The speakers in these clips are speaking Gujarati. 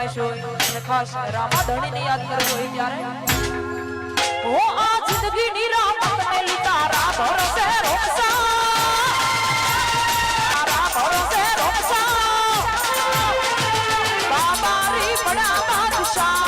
ફરમાઈશ હોય અને ખાસ રામા ધણીને યાદ કરવો હોય ત્યારે ઓ આ જિંદગીની રામત ને લીધા રા ભરોસે રોકસા રા ભરોસે રોકસા બાબા રી બડા બાદશાહ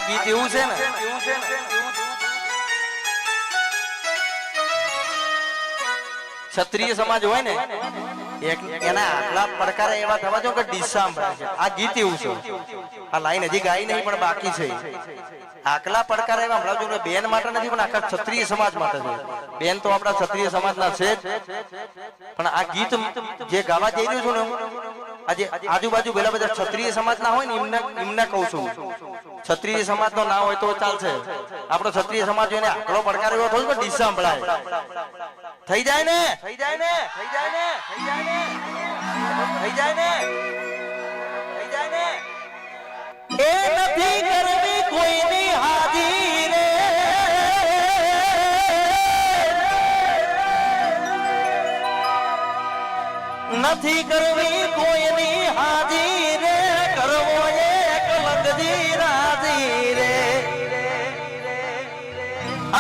ગીત એવું છે ને ક્ષત્રિય સમાજ હોય ને એના આટલા પડકારા એવા થવા જો કે ડીસા આ ગીત એવું છે આ લાઈન હજી ગાઈ નહીં પણ બાકી છે આકલા પડકારા એવા હમણાં જો બેન માટે નથી પણ આખા ક્ષત્રિય સમાજ માટે છે બેન તો આપણા ક્ષત્રિય સમાજના છે પણ આ ગીત જે ગાવા જઈ રહ્યું છું ને આજે આજુબાજુ પેલા બધા ક્ષત્રિય સમાજના હોય ને એમને કહું છું ક્ષત્રિય સમાજ નો ના હોય તો ચાલશે આપણો ક્ષત્રિય સમાજ જોઈને આકલો પડકાર એવો થયો કે ડીસા સંભળાય થઈ જાય ને થઈ જાય ને થઈ જાય ને થઈ જાય ને થઈ જાય ને થઈ જાય ને એ નથી કરવી કોઈની હાજી રે નથી કરવી કોઈની હાજી રે કરવો એક લગજી રાજી રે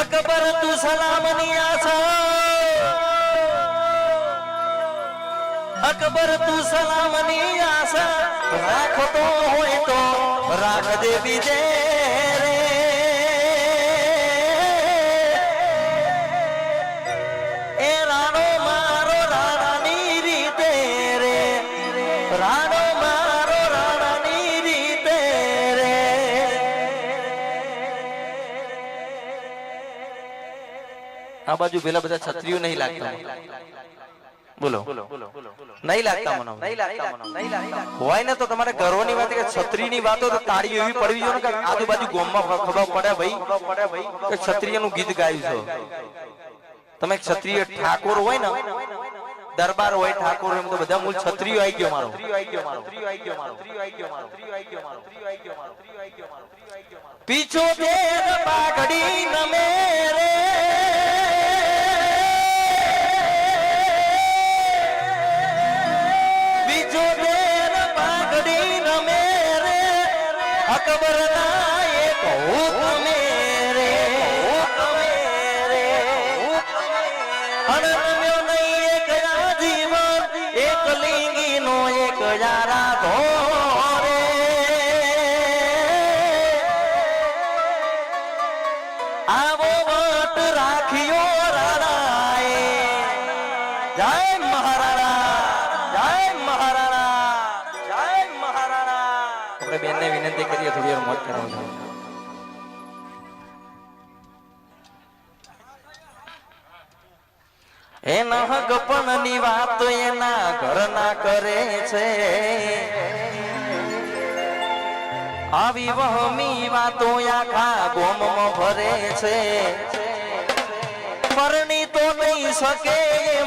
અકબર તું સલામની આશા અકબર તું સલામની આશા રાખતો હોય તો રાખજે બીજે રે એ રાણો મારો રાણાની રીતે રે રાણો મારો રાણાની રીતે રે આ બાજુ પેલા બધા છત્રીઓ નહીં લાગતા બોલો નહીં લાગતા મને હોય ને તો તમારે ગર્વની વાત કે ક્ષત્રિયની વાતો તો તાળીઓ એવી પડવી જોઈએ કે આજુબાજુ ગામમાં ખબર પડે ભાઈ કે ક્ષત્રિયનું ગીત ગાયું છે તમે ક્ષત્રિય ઠાકોર હોય ને દરબાર હોય ઠાકોર હોય એમ તો બધા મૂળ ક્ષત્રિયો આવી ગયો મારો પીછો તેર પાઘડી નમે રે અકબર ના એક હુકમે રે અણમ્યો નહીં એક આજીવન એક લિંગી નો એક યારા ધોરે આવો વટ રાખ્યો રાણાએ જય મહારાણા જય મહારાણા જય મહારાણા આપણે બેનને વિનંતી કરીએ થોડી વાર મોજ કરાવજો એના હગપણની વાત એના ઘરના કરે છે આવી વહમી વાતો આખા ગોમમાં ભરે છે પરણી તો નહીં શકે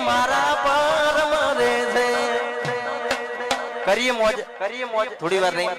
મારા પર મરે છે કરીએ મોજ થોડી વાર નહીં